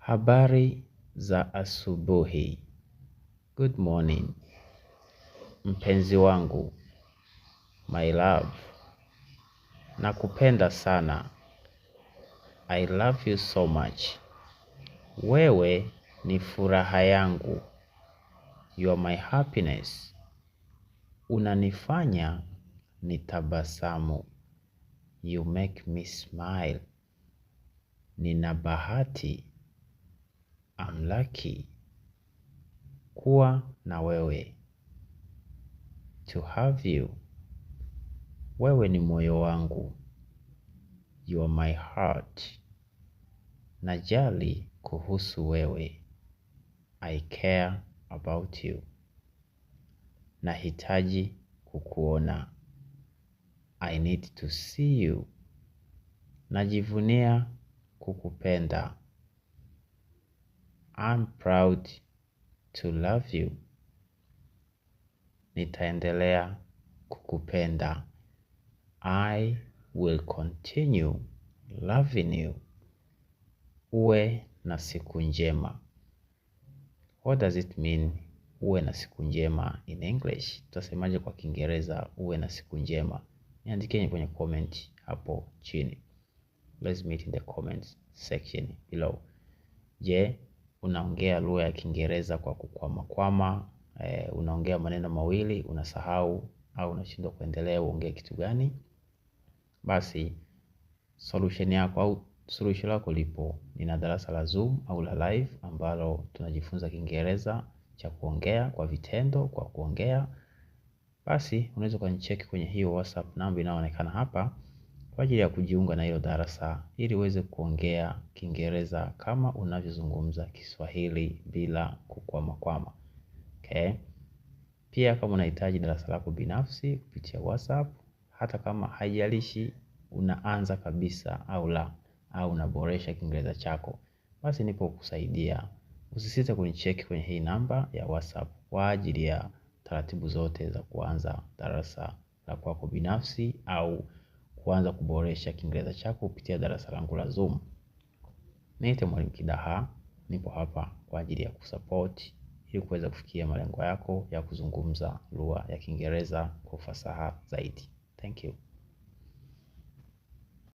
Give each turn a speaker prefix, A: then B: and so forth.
A: Habari za asubuhi. Good morning. Mpenzi wangu, my love. Nakupenda sana. I love you so much. Wewe ni furaha yangu. You are my happiness. Unanifanya nitabasamu. You make me smile. Nina bahati. I'm lucky. Kuwa na wewe. To have you. Wewe ni moyo wangu. You are my heart. Najali kuhusu wewe. I care about you. Nahitaji kukuona. I need to see you. Najivunia kukupenda. I'm proud to love you. Nitaendelea kukupenda. I will continue loving you. Uwe na siku njema. What does it mean uwe na siku njema in English? Tutasemaje kwa Kiingereza uwe na siku njema? Niandikieni kwenye comment hapo chini. Let's meet in the comments section below. Je, unaongea lugha ya Kiingereza kwa kukwama? Unaongea maneno mawili, unasahau au unashindwa kuendelea uongee kitu gani? Basi solution yako au suluhisho lako lipo. Nina darasa la Zoom au la live ambalo tunajifunza Kiingereza cha kuongea kwa vitendo, kwa kuongea. Basi unaweza kunicheki kwenye hiyo WhatsApp namba inayoonekana hapa kwa ajili ya kujiunga na hilo darasa ili uweze kuongea Kiingereza kama unavyozungumza Kiswahili bila kukwama. Okay? Pia kama unahitaji darasa lako binafsi kupitia WhatsApp, hata kama haijalishi unaanza kabisa au la, au unaboresha Kiingereza chako, basi nipo kukusaidia. Usisite kunicheki kwenye hii namba ya WhatsApp kwa ajili ya taratibu zote za kuanza darasa la kwako binafsi au kuanza kuboresha Kiingereza chako kupitia darasa langu la Zoom. Niite Mwalimu Kidaha, nipo hapa kwa ajili ya kusupport ili kuweza kufikia malengo yako ya kuzungumza lugha ya Kiingereza kwa ufasaha zaidi. Thank you.